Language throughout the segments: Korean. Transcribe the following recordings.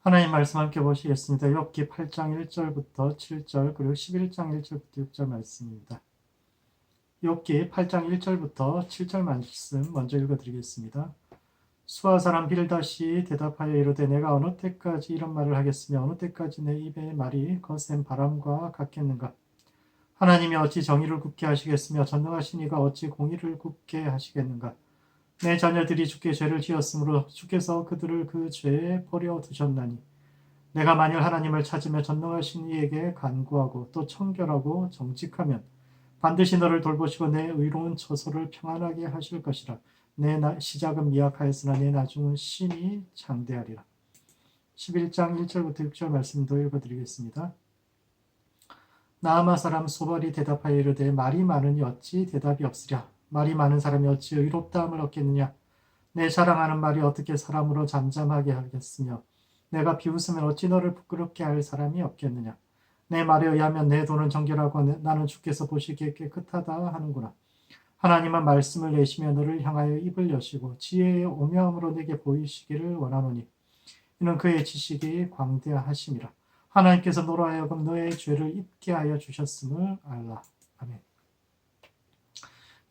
하나님 말씀 함께 보시겠습니다. 욥기 8장 1절부터 7절 그리고 11장 1절부터 6절 말씀입니다. 욥기 8장 1절부터 7절 말씀 먼저 읽어드리겠습니다. 수아 사람 빌닷이 대답하여 이르되 내가 어느 때까지 이런 말을 하겠으며 어느 때까지 내 입의 말이 거센 바람과 같겠는가. 하나님이 어찌 정의를 굽게 하시겠으며 전능하신 이가 어찌 공의를 굽게 하시겠는가. 내 자녀들이 주께 죄를 지었으므로 주께서 그들을 그 죄에 버려 두셨나니 내가 만일 하나님을 찾으며 전능하신 이에게 간구하고 또 청결하고 정직하면 반드시 너를 돌보시고 내 의로운 처소를 평안하게 하실 것이라. 내 시작은 미약하였으나 내 나중은 심히 장대하리라. 11장 1절부터 6절 말씀도 읽어드리겠습니다. 나아마 사람 소발이 대답하여 이르되 말이 많으니 어찌 대답이 없으랴. 말이 많은 사람이 어찌 의롭다함을 얻겠느냐. 내 자랑하는 말이 어떻게 사람으로 잠잠하게 하겠으며 내가 비웃으면 어찌 너를 부끄럽게 할 사람이 없겠느냐. 내 말에 의하면 내 돈은 정결하고 나는 주께서 보시기에 깨끗하다 하는구나. 하나님은 말씀을 내시며 너를 향하여 입을 여시고 지혜의 오명으로 내게 보이시기를 원하노니 이는 그의 지식이 광대하심이라. 하나님께서 너로 하여금 너의 죄를 입게 하여 주셨음을 알라. 아멘.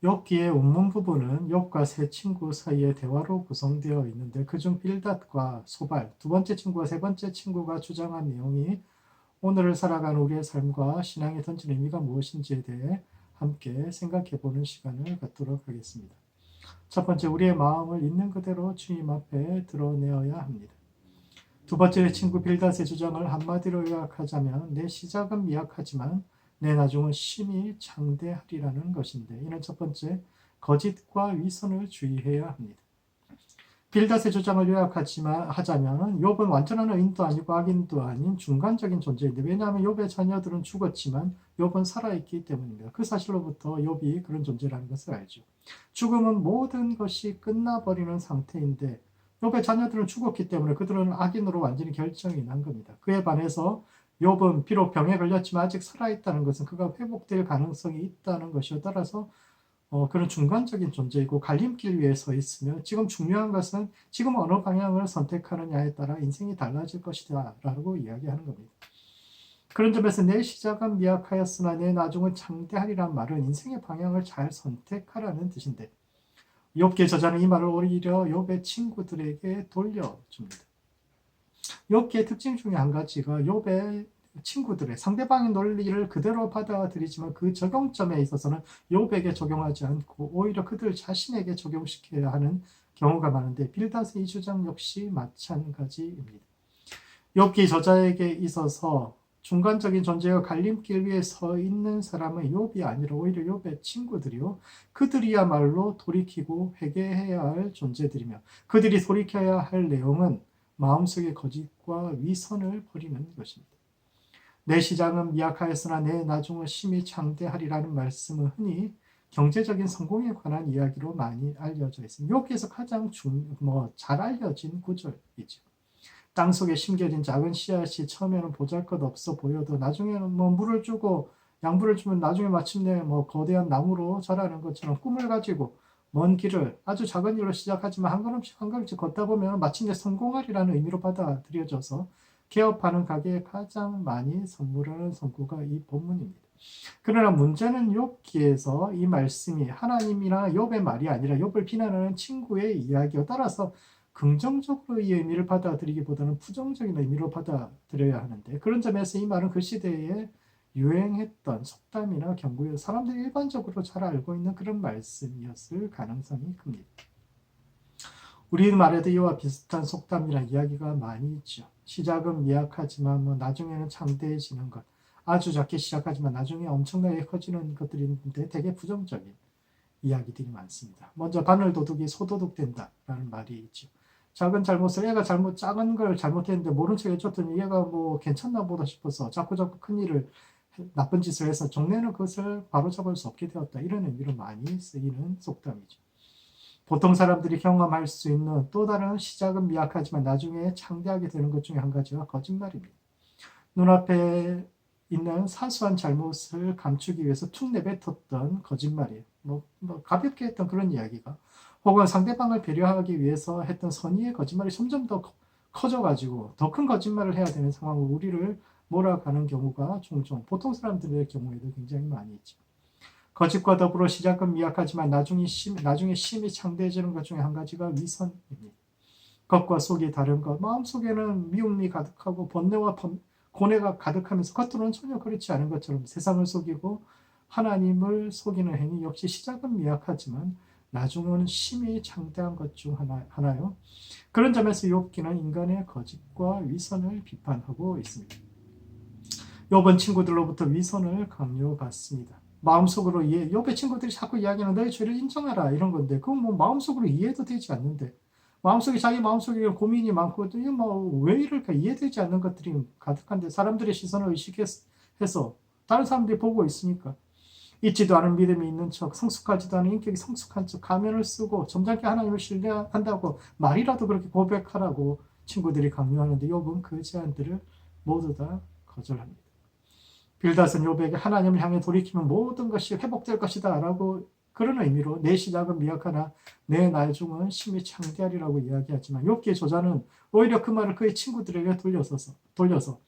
욥기의 원문 부분은 욥과 세 친구 사이의 대화로 구성되어 있는데 그중 빌닷과 소발, 두 번째 친구와 세 번째 친구가 주장한 내용이 오늘을 살아가는 우리의 삶과 신앙에 던진 의미가 무엇인지에 대해 함께 생각해 보는 시간을 갖도록 하겠습니다. 첫 번째, 우리의 마음을 있는 그대로 주님 앞에 드러내어야 합니다. 두 번째 친구 빌닷의 주장을 한마디로 요약하자면 내 시작은 미약하지만 내 나중은 심히 장대하리라는 것인데 이는 첫 번째, 거짓과 위선을 주의해야 합니다. 빌닷의 주장을 요약하자면 욥은 완전한 의인도 아니고 악인도 아닌 중간적인 존재인데 왜냐하면 욥의 자녀들은 죽었지만 욥은 살아있기 때문입니다. 그 사실로부터 욥이 그런 존재라는 것을 알죠. 죽음은 모든 것이 끝나버리는 상태인데 욥의 자녀들은 죽었기 때문에 그들은 악인으로 완전히 결정이 난 겁니다. 그에 반해서 욥은 비록 병에 걸렸지만 아직 살아있다는 것은 그가 회복될 가능성이 있다는 것이요. 따라서 그런 중간적인 존재이고 갈림길 위에 서 있으며 지금 중요한 것은 지금 어느 방향을 선택하느냐에 따라 인생이 달라질 것이다 라고 이야기하는 겁니다. 그런 점에서 내 시작은 미약하였으나 내 나중은 장대하리란 말은 인생의 방향을 잘 선택하라는 뜻인데 욥기의 저자는 이 말을 오히려 욥의 친구들에게 돌려줍니다. 욥기의 특징 중에 한 가지가 욥의 친구들의 상대방의 논리를 그대로 받아들이지만 그 적용점에 있어서는 욥에게 적용하지 않고 오히려 그들 자신에게 적용시켜야 하는 경우가 많은데 빌닷의 이 주장 역시 마찬가지입니다. 욥기 저자에게 있어서 중간적인 존재가 갈림길 위에 서 있는 사람은 욥이 아니라 오히려 욥의 친구들이요. 그들이야말로 돌이키고 회개해야 할 존재들이며 그들이 돌이켜야 할 내용은 마음속의 거짓과 위선을 버리는 것입니다. 내 시작은 미약하였으나 내 나중은 심히 장대하리라는 말씀은 흔히 경제적인 성공에 관한 이야기로 많이 알려져 있습니다. 욥기에서 가장 잘 알려진 구절이죠. 땅속에 심겨진 작은 씨앗이 처음에는 보잘것없어 보여도 나중에는 물을 주고 양분을 주면 나중에 마침내 거대한 나무로 자라는 것처럼 꿈을 가지고 먼 길을 아주 작은 일로 시작하지만 한 걸음씩 한 걸음씩 걷다 보면 마침내 성공하리라는 의미로 받아들여져서 개업하는 가게에 가장 많이 선물하는 성구가 이 본문입니다. 그러나 문제는 욥기에서 이 말씀이 하나님이나 욥의 말이 아니라 욥을 비난하는 친구의 이야기에 따라서 긍정적으로 이 의미를 받아들이기보다는 부정적인 의미로 받아들여야 하는데 그런 점에서 이 말은 그 시대에 유행했던 속담이나 경고에 사람들이 일반적으로 잘 알고 있는 그런 말씀이었을 가능성이 큽니다. 우리말에도 이와 비슷한 속담이나 이야기가 많이 있죠. 시작은 미약하지만 나중에는 창대해지는 것. 아주 작게 시작하지만 나중에 엄청나게 커지는 것들이 있는데 되게 부정적인 이야기들이 많습니다. 먼저 바늘도둑이 소도둑 된다라는 말이 있죠. 작은 잘못을 애가 작은 걸 잘못했는데 모른 척 해줬더니 얘가 괜찮나 보다 싶어서 자꾸 큰 일을 나쁜 짓을 해서 종래는 그것을 바로잡을 수 없게 되었다. 이런 의미로 많이 쓰이는 속담이죠. 보통 사람들이 경험할 수 있는 또 다른 시작은 미약하지만 나중에 창대하게 되는 것 중에 한 가지가 거짓말입니다. 눈앞에 있는 사소한 잘못을 감추기 위해서 툭 내뱉었던 거짓말이에요. 가볍게 했던 그런 이야기가 혹은 상대방을 배려하기 위해서 했던 선의의 거짓말이 점점 더 커져가지고 더 큰 거짓말을 해야 되는 상황으로 우리를 몰아가는 경우가 종종 보통 사람들의 경우에도 굉장히 많이 있죠. 거짓과 더불어 시작은 미약하지만 나중에 심히 창대해지는 것 중에 한 가지가 위선입니다. 겉과 속이 다른 것, 마음속에는 미움이 가득하고 번뇌와 고뇌가 가득하면서 겉으로는 전혀 그렇지 않은 것처럼 세상을 속이고 하나님을 속이는 행위 역시 시작은 미약하지만 나중은 심히 창대한 것 중 하나요. 그런 점에서 욥기는 인간의 거짓과 위선을 비판하고 있습니다. 욥은 친구들로부터 위선을 강요받습니다. 마음속으로 욥의 친구들이 자꾸 이야기하는 너의 죄를 인정하라 이런 건데 그건 뭐 마음속으로 이해도 되지 않는데 자기 마음속에 고민이 많고 뭐왜 이럴까 이해되지 않는 것들이 가득한데 사람들의 시선을 의식해서 다른 사람들이 보고 있으니까 있지도 않은 믿음이 있는 척 성숙하지도 않은 인격이 성숙한 척 가면을 쓰고 점잖게 하나님을 신뢰한다고 말이라도 그렇게 고백하라고 친구들이 강요하는데 욥은 그 제안들을 모두 다 거절합니다. 빌닷은 욥에게 하나님을 향해 돌이키면 모든 것이 회복될 것이다 라고 그런 의미로 내 시작은 미약하나 내 나중은 심히 창대하리라고 이야기하지만 욥기의 저자는 오히려 그 말을 그의 친구들에게 돌려서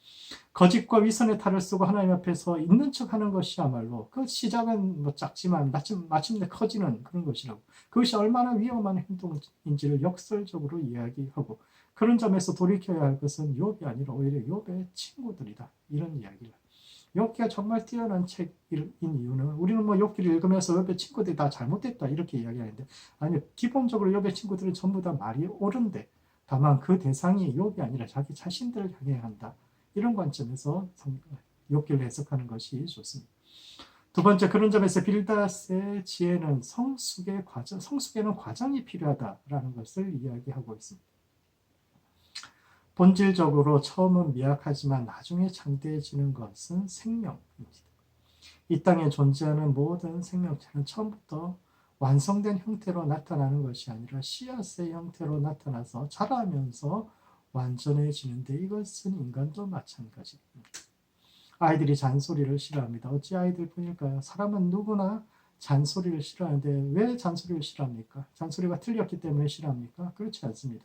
거짓과 위선의 탈을 쓰고 하나님 앞에서 있는 척하는 것이야말로 그 시작은 뭐 작지만 마침내 커지는 그런 것이라고 그것이 얼마나 위험한 행동인지를 역설적으로 이야기하고 그런 점에서 돌이켜야 할 것은 욥이 아니라 오히려 욥의 친구들이다 이런 이야기를 욥기가 정말 뛰어난 책인 이유는 우리는 뭐 욥기를 읽으면서 욥의 친구들이 다 잘못됐다 이렇게 이야기하는데 아니 기본적으로 욥의 친구들은 전부 다 말이 옳은데 다만 그 대상이 욥이 아니라 자기 자신들을 향해야 한다. 이런 관점에서 욥기를 해석하는 것이 좋습니다. 두 번째 그런 점에서 빌닷의 지혜는 성숙에는 과정이 필요하다라는 것을 이야기하고 있습니다. 본질적으로 처음은 미약하지만 나중에 창대해지는 것은 생명입니다. 이 땅에 존재하는 모든 생명체는 처음부터 완성된 형태로 나타나는 것이 아니라 씨앗의 형태로 나타나서 자라면서 완전해지는데 이것은 인간도 마찬가지입니다. 아이들이 잔소리를 싫어합니다. 어찌 아이들뿐일까요? 사람은 누구나 잔소리를 싫어하는데 왜 잔소리를 싫어합니까? 잔소리가 틀렸기 때문에 싫어합니까? 그렇지 않습니다.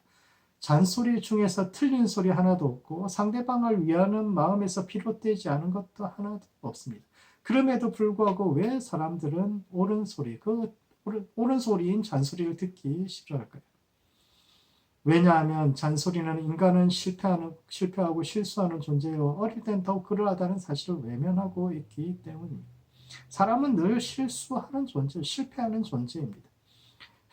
잔소리 중에서 틀린 소리 하나도 없고 상대방을 위하는 마음에서 비롯되지 않은 것도 하나도 없습니다. 그럼에도 불구하고 왜 사람들은 옳은 소리인 잔소리를 듣기 싫어할까요? 왜냐하면 잔소리는 인간은 실패하고 실수하는 존재요. 어릴 땐 더욱 그러하다는 사실을 외면하고 있기 때문입니다. 사람은 늘 실수하는 존재, 실패하는 존재입니다.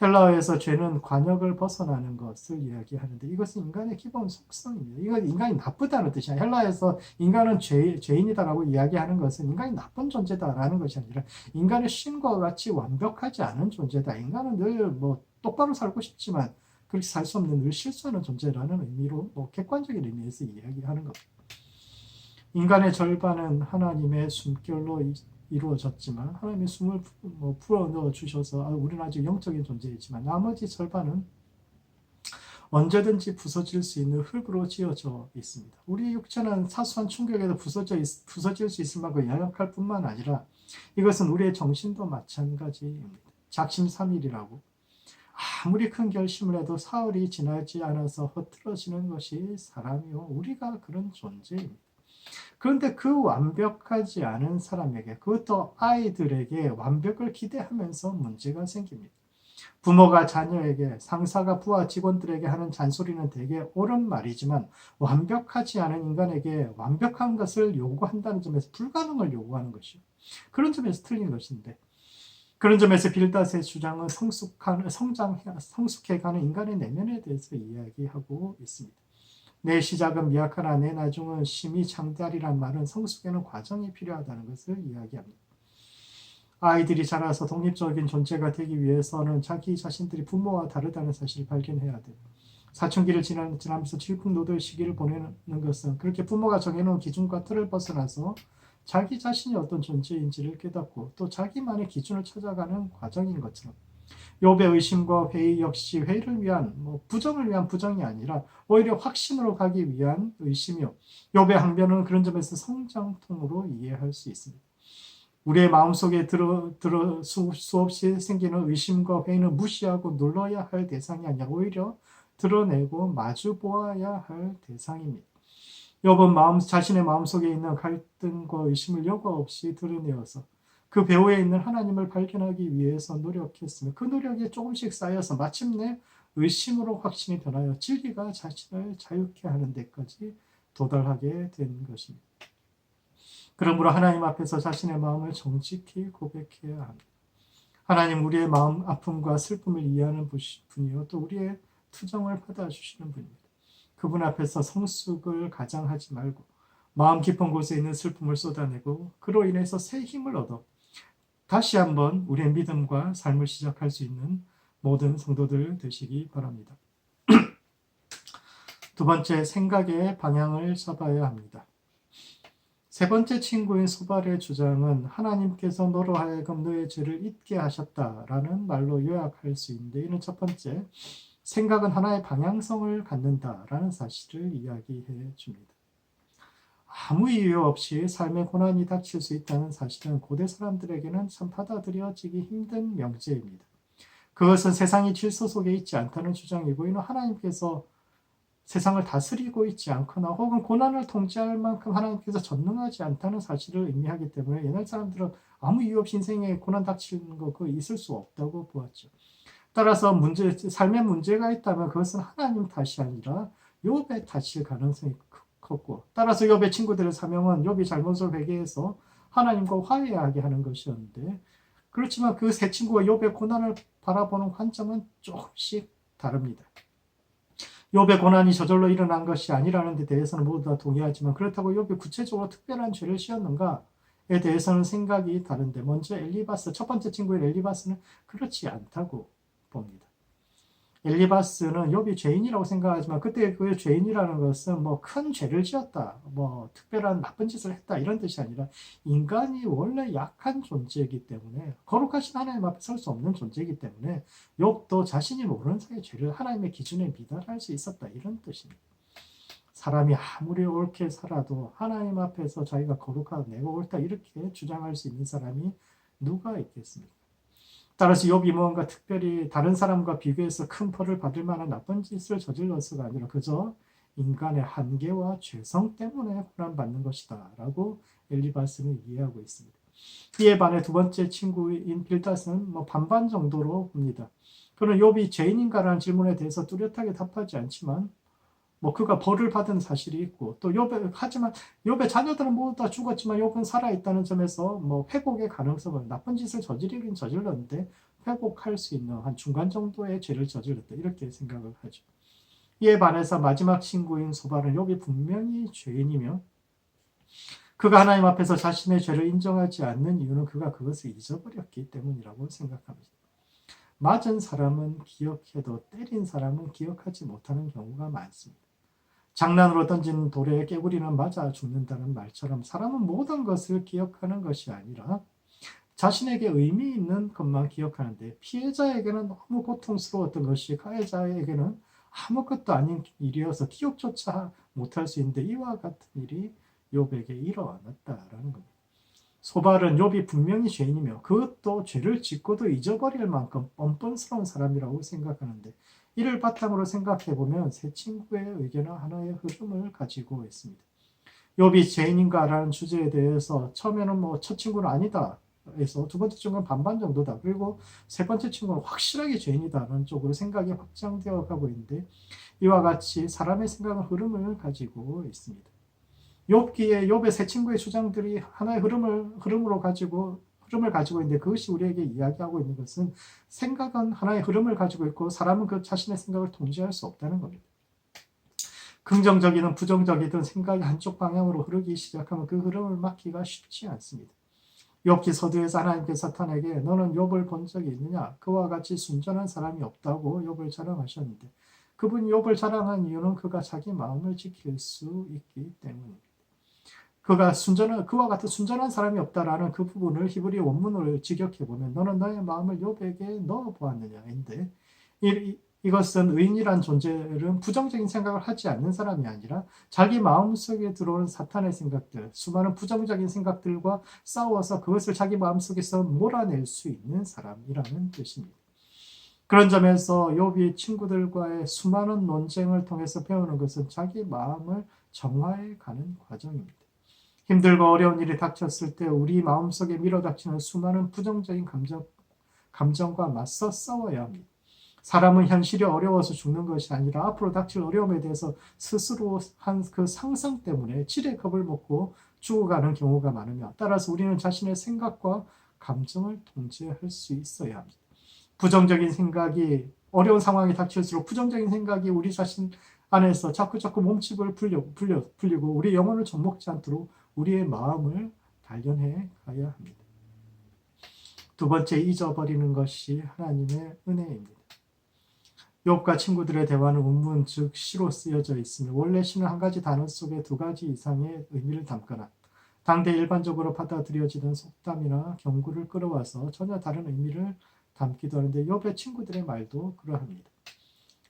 헬라어에서 죄는 관역을 벗어나는 것을 이야기하는데 이것은 인간의 기본 속성입니다. 이건 인간이 나쁘다는 뜻이 아니라 헬라어에서 인간은 죄인이다라고 이야기하는 것은 인간이 나쁜 존재다라는 것이 아니라 인간의 신과 같이 완벽하지 않은 존재다. 인간은 늘 뭐 똑바로 살고 싶지만 그렇게 살 수 없는 늘 실수하는 존재라는 의미로 객관적인 의미에서 이야기하는 겁니다. 인간의 절반은 하나님의 숨결로 이루어졌지만 하나님의 숨을 풀어 넣어 주셔서 우리는 아직 영적인 존재이지만 나머지 절반은 언제든지 부서질 수 있는 흙으로 지어져 있습니다. 우리 육체는 사소한 충격에도 부서질 수 있을 만큼 연약할 뿐만 아니라 이것은 우리의 정신도 마찬가지입니다. 작심삼일이라고 아무리 큰 결심을 해도 사흘이 지나지 않아서 흐트러지는 것이 사람이요 우리가 그런 존재입니다. 그런데 그 완벽하지 않은 사람에게 그것도 아이들에게 완벽을 기대하면서 문제가 생깁니다. 부모가 자녀에게 상사가 부하 직원들에게 하는 잔소리는 되게 옳은 말이지만 완벽하지 않은 인간에게 완벽한 것을 요구한다는 점에서 불가능을 요구하는 것이요. 그런 점에서 틀린 것인데 그런 점에서 빌닷의 주장은 성숙해가는 인간의 내면에 대해서 이야기하고 있습니다. 내 시작은 미약하나 내 나중은 심히 창대하리란 말은 성숙에는 과정이 필요하다는 것을 이야기합니다. 아이들이 자라서 독립적인 존재가 되기 위해서는 자기 자신들이 부모와 다르다는 사실을 발견해야 돼요. 사춘기를 지나면서 질풍노도의 시기를 보내는 것은 그렇게 부모가 정해놓은 기준과 틀을 벗어나서 자기 자신이 어떤 존재인지를 깨닫고 또 자기만의 기준을 찾아가는 과정인 것처럼 욥의 의심과 회의 역시 회의를 위한 부정을 위한 부정이 아니라 오히려 확신으로 가기 위한 의심이요. 욥의 항변은 그런 점에서 성장통으로 이해할 수 있습니다. 우리의 마음속에 수없이 생기는 의심과 회의는 무시하고 눌러야 할 대상이 아니라 오히려 드러내고 마주 보아야 할 대상입니다. 욥은 자신의 마음속에 있는 갈등과 의심을 여과 없이 드러내어서 그 배후에 있는 하나님을 발견하기 위해서 노력했으며 그 노력이 조금씩 쌓여서 마침내 의심으로 확신이 변하여 진리가 자신을 자유케 하는 데까지 도달하게 된 것입니다. 그러므로 하나님 앞에서 자신의 마음을 정직히 고백해야 합니다. 하나님, 우리의 마음 아픔과 슬픔을 이해하는 분이요 또 우리의 투정을 받아주시는 분입니다. 그분 앞에서 성숙을 가장하지 말고 마음 깊은 곳에 있는 슬픔을 쏟아내고 그로 인해서 새 힘을 얻어 다시 한번 우리의 믿음과 삶을 시작할 수 있는 모든 성도들 되시기 바랍니다. 두 번째, 생각의 방향을 잡아야 합니다. 세 번째 친구인 소발의 주장은 하나님께서 너로 하여금 너의 죄를 잊게 하셨다라는 말로 요약할 수 있는데, 이는 첫 번째, 생각은 하나의 방향성을 갖는다라는 사실을 이야기해 줍니다. 아무 이유 없이 삶의 고난이 닥칠 수 있다는 사실은 고대 사람들에게는 참 받아들여지기 힘든 명제입니다. 그것은 세상이 질서 속에 있지 않다는 주장이고, 이는 하나님께서 세상을 다스리고 있지 않거나 혹은 고난을 통제할 만큼 하나님께서 전능하지 않다는 사실을 의미하기 때문에 옛날 사람들은 아무 이유 없이 인생에 고난 닥치는 거 그거 있을 수 없다고 보았죠. 따라서 삶에 문제가 있다면 그것은 하나님 탓이 아니라 욥의 탓일 가능성이 컸고, 따라서 욥의 친구들의 사명은 욥이 잘못을 회개해서 하나님과 화해하게 하는 것이었는데, 그렇지만 그 세 친구가 욥의 고난을 바라보는 관점은 조금씩 다릅니다. 욥의 고난이 저절로 일어난 것이 아니라는 데 대해서는 모두 다 동의하지만, 그렇다고 욥이 구체적으로 특별한 죄를 지었는가에 대해서는 생각이 다른데, 먼저 첫 번째 친구인 엘리바스는 그렇지 않다고 봅니다. 엘리바스는 욥이 죄인이라고 생각하지만 그때 그 죄인이라는 것은 뭐 큰 죄를 지었다, 뭐 특별한 나쁜 짓을 했다 이런 뜻이 아니라 인간이 원래 약한 존재이기 때문에, 거룩하신 하나님 앞에 설 수 없는 존재이기 때문에 욥도 자신이 모르는 사이에 죄를 하나님의 기준에 미달할 수 있었다 이런 뜻입니다. 사람이 아무리 옳게 살아도 하나님 앞에서 자기가 거룩하고 내가 옳다 이렇게 주장할 수 있는 사람이 누가 있겠습니까? 따라서 욥이 뭔가 특별히 다른 사람과 비교해서 큰 벌을 받을 만한 나쁜 짓을 저질러서가 아니라 그저 인간의 한계와 죄성 때문에 고난받는 것이다 라고 엘리바스는 이해하고 있습니다. 이에 반해 두 번째 친구인 빌닷은 반반 정도로 봅니다. 그는 욥이 죄인인가라는 질문에 대해서 뚜렷하게 답하지 않지만 그가 벌을 받은 사실이 있고, 또 하지만 욥의 자녀들은 모두 다 죽었지만 욥은 살아있다는 점에서 회복의 가능성은, 나쁜 짓을 저지르긴 저질렀는데 회복할 수 있는 한 중간 정도의 죄를 저질렀다 이렇게 생각을 하죠. 이에 반해서 마지막 친구인 소발은 욥이 분명히 죄인이며 그가 하나님 앞에서 자신의 죄를 인정하지 않는 이유는 그가 그것을 잊어버렸기 때문이라고 생각합니다. 맞은 사람은 기억해도 때린 사람은 기억하지 못하는 경우가 많습니다. 장난으로 던진 돌에 깨구리는 맞아 죽는다는 말처럼 사람은 모든 것을 기억하는 것이 아니라 자신에게 의미 있는 것만 기억하는데, 피해자에게는 너무 고통스러웠던 것이 가해자에게는 아무것도 아닌 일이어서 기억조차 못할 수 있는데, 이와 같은 일이 욥에게 일어났다라는 겁니다. 소발은 욥이 분명히 죄인이며 그것도 죄를 짓고도 잊어버릴 만큼 뻔뻔스러운 사람이라고 생각하는데, 이를 바탕으로 생각해보면 세 친구의 의견은 하나의 흐름을 가지고 있습니다. 욥이 죄인인가라는 주제에 대해서 처음에는 첫 친구는 아니다 해서 두 번째 친구는 반반 정도다, 그리고 세 번째 친구는 확실하게 죄인이다라는 쪽으로 생각이 확장되어 가고 있는데, 이와 같이 사람의 생각은 흐름을 가지고 있습니다. 욥의 세 친구의 주장들이 하나의 흐름을 가지고 있는데, 그것이 우리에게 이야기하고 있는 것은 생각은 하나의 흐름을 가지고 있고 사람은 그 자신의 생각을 통제할 수 없다는 겁니다. 긍정적이든 부정적이든 생각이 한쪽 방향으로 흐르기 시작하면 그 흐름을 막기가 쉽지 않습니다. 욥기 서두에서 하나님께서 사탄에게 너는 욥을 본 적이 있느냐? 그와 같이 순전한 사람이 없다고 욥을 자랑하셨는데, 그분이 욥을 자랑한 이유는 그가 자기 마음을 지킬 수 있기 때문입니다. 그와 같은 순전한 사람이 없다라는 그 부분을 히브리 원문을 직역해보면 너는 너의 마음을 욥에게 넣어보았느냐인데, 이것은 의인이란 존재는 부정적인 생각을 하지 않는 사람이 아니라 자기 마음속에 들어오는 사탄의 생각들, 수많은 부정적인 생각들과 싸워서 그것을 자기 마음속에서 몰아낼 수 있는 사람이라는 뜻입니다. 그런 점에서 욥이 친구들과의 수많은 논쟁을 통해서 배우는 것은 자기 마음을 정화해 가는 과정입니다. 힘들고 어려운 일이 닥쳤을 때 우리 마음속에 밀어닥치는 수많은 부정적인 감정과 맞서 싸워야 합니다. 사람은 현실이 어려워서 죽는 것이 아니라 앞으로 닥칠 어려움에 대해서 스스로 한 그 상상 때문에 지레 겁을 먹고 죽어가는 경우가 많으며, 따라서 우리는 자신의 생각과 감정을 통제할 수 있어야 합니다. 부정적인 생각이, 어려운 상황이 닥칠수록 부정적인 생각이 우리 자신 안에서 자꾸 몸집을 불리고 우리 영혼을 접먹지 않도록 우리의 마음을 단련해 가야 합니다. 두 번째, 잊어버리는 것이 하나님의 은혜입니다. 욥과 친구들의 대화는 운문, 즉 시로 쓰여져 있으며 원래 시는 한 가지 단어 속에 두 가지 이상의 의미를 담거나 당대 일반적으로 받아들여지는 속담이나 경구를 끌어와서 전혀 다른 의미를 담기도 하는데, 욥의 친구들의 말도 그러합니다.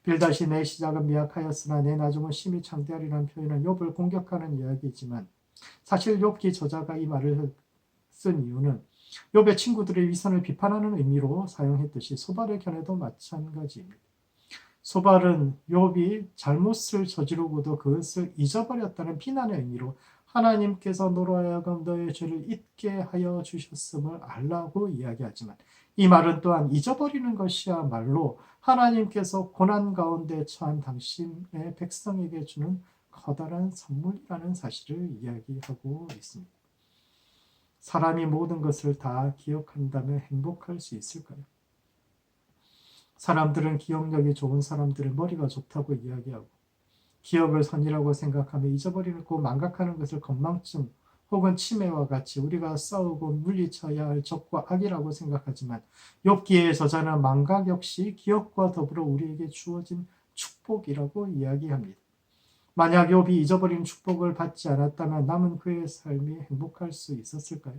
빌닷이 내 시작은 미약하였으나 내 나중은 심히 창대하리라는 표현은 욥을 공격하는 이야기이지만, 사실 욥기 저자가 이 말을 쓴 이유는 욥의 친구들의 위선을 비판하는 의미로 사용했듯이 소발의 견해도 마찬가지입니다. 소발은 욥이 잘못을 저지르고도 그것을 잊어버렸다는 비난의 의미로 하나님께서 너로 하여금 너의 죄를 잊게 하여 주셨음을 알라고 이야기하지만, 이 말은 또한 잊어버리는 것이야말로 하나님께서 고난 가운데 처한 당신의 백성에게 주는 커다란 선물이라는 사실을 이야기하고 있습니다. 사람이 모든 것을 다 기억한다면 행복할 수 있을까요? 사람들은 기억력이 좋은 사람들은 머리가 좋다고 이야기하고, 기억을 선이라고 생각하며 잊어버리고 망각하는 것을 건망증 혹은 치매와 같이 우리가 싸우고 물리쳐야 할 적과 악이라고 생각하지만, 욥기의 저자는 망각 역시 기억과 더불어 우리에게 주어진 축복이라고 이야기합니다. 만약 욥이 잊어버린 축복을 받지 않았다면 남은 그의 삶이 행복할 수 있었을까요?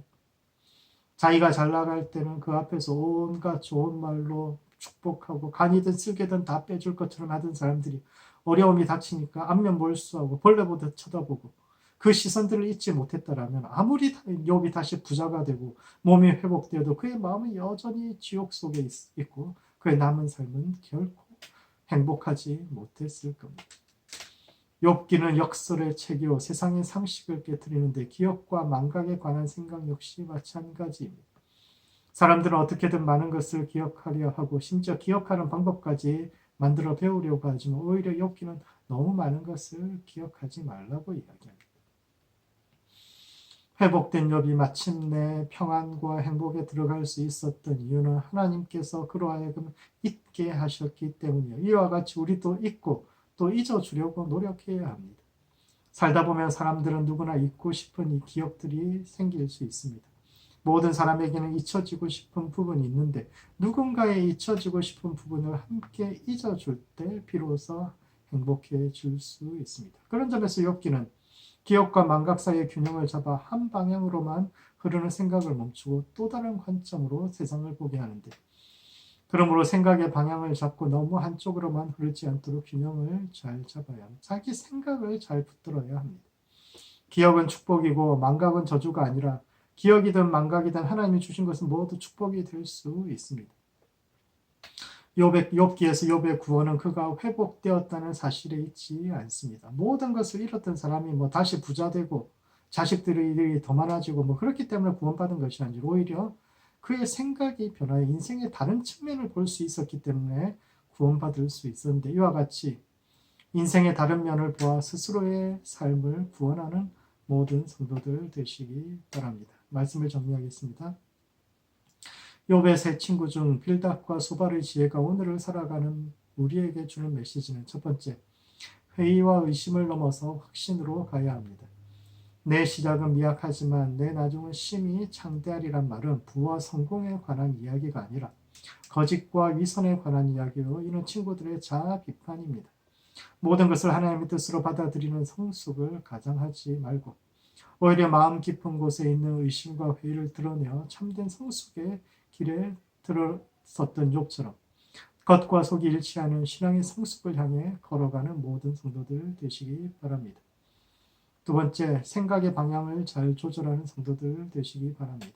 자기가 잘 나갈 때는 그 앞에서 온갖 좋은 말로 축복하고 간이든 쓸개든 다 빼줄 것처럼 하던 사람들이 어려움이 닥치니까 안면 몰수하고 벌레 보듯 쳐다보고 그 시선들을 잊지 못했다라면, 아무리 욥이 다시 부자가 되고 몸이 회복되어도 그의 마음은 여전히 지옥 속에 있고 그의 남은 삶은 결코 행복하지 못했을 겁니다. 욥기는 역설의 책이요 세상의 상식을 깨뜨리는데 기억과 망각에 관한 생각 역시 마찬가지입니다. 사람들은 어떻게든 많은 것을 기억하려 하고 심지어 기억하는 방법까지 만들어 배우려고 하지만, 오히려 욥기는 너무 많은 것을 기억하지 말라고 이야기합니다. 회복된 욥이 마침내 평안과 행복에 들어갈 수 있었던 이유는 하나님께서 그로 하여금 잊게 하셨기 때문이에요. 이와 같이 우리도 잊고 또 잊어주려고 노력해야 합니다. 살다 보면 사람들은 누구나 잊고 싶은 이 기억들이 생길 수 있습니다. 모든 사람에게는 잊혀지고 싶은 부분이 있는데, 누군가의 잊혀지고 싶은 부분을 함께 잊어줄 때 비로소 행복해질 수 있습니다. 그런 점에서 욥기는 기억과 망각 사이의 균형을 잡아 한 방향으로만 흐르는 생각을 멈추고 또 다른 관점으로 세상을 보게 하는데, 그러므로 생각의 방향을 잡고 너무 한쪽으로만 흐르지 않도록 균형을 잘 잡아야 합니다. 자기 생각을 잘 붙들어야 합니다. 기억은 축복이고 망각은 저주가 아니라, 기억이든 망각이든 하나님이 주신 것은 모두 축복이 될 수 있습니다. 욥기에서 욥의 구원은 그가 회복되었다는 사실에 있지 않습니다. 모든 것을 잃었던 사람이 다시 부자 되고 자식들이 더 많아지고 그렇기 때문에 구원받은 것이 아니라, 오히려 그의 생각이 변하여 인생의 다른 측면을 볼 수 있었기 때문에 구원받을 수 있었는데, 이와 같이 인생의 다른 면을 보아 스스로의 삶을 구원하는 모든 성도들 되시기 바랍니다. 말씀을 정리하겠습니다. 욥의 세 친구 중 빌닷과 소발의 지혜가 오늘을 살아가는 우리에게 주는 메시지는, 첫 번째, 회의와 의심을 넘어서 확신으로 가야 합니다. 내 시작은 미약하지만 내 나중은 심히 창대하리란 말은 부와 성공에 관한 이야기가 아니라 거짓과 위선에 관한 이야기로, 이는 친구들의 자아 비판입니다. 모든 것을 하나님의 뜻으로 받아들이는 성숙을 가장하지 말고 오히려 마음 깊은 곳에 있는 의심과 회의를 드러내어 참된 성숙의 길에 들어섰던 욥처럼 겉과 속이 일치하는 신앙의 성숙을 향해 걸어가는 모든 성도들 되시기 바랍니다. 두 번째, 생각의 방향을 잘 조절하는 성도들 되시기 바랍니다.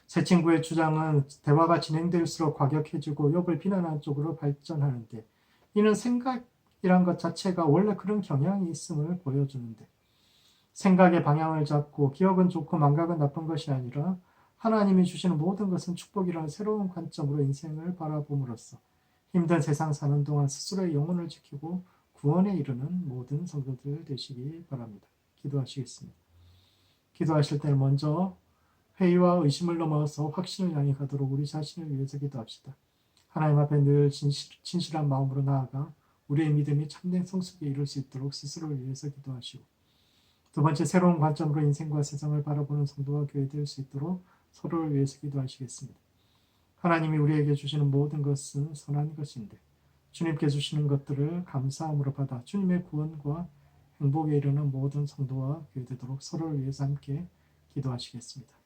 새 친구의 주장은 대화가 진행될수록 과격해지고 욥을 비난하는 쪽으로 발전하는데 이는 생각이란 것 자체가 원래 그런 경향이 있음을 보여주는데 생각의 방향을 잡고 기억은 좋고 망각은 나쁜 것이 아니라 하나님이 주시는 모든 것은 축복이라는 새로운 관점으로 인생을 바라봄으로써 힘든 세상 사는 동안 스스로의 영혼을 지키고 구원에 이르는 모든 성도들 되시기 바랍니다. 기도하시겠습니다. 기도하실 때는 먼저 회의와 의심을 넘어서 확신을 향해 가도록 우리 자신을 위해서 기도합시다. 하나님 앞에 늘 진실한 마음으로 나아가 우리의 믿음이 참된 성숙에 이룰 수 있도록 스스로를 위해서 기도하시고 두 번째, 새로운 관점으로 인생과 세상을 바라보는 성도가 교회 될 수 있도록 서로를 위해서 기도하시겠습니다. 하나님이 우리에게 주시는 모든 것은 선한 것인데 주님께 주시는 것들을 감사함으로 받아 주님의 구원과 행복에 이르는 모든 성도와 교회 되도록 서로를 위해서 함께 기도하시겠습니다.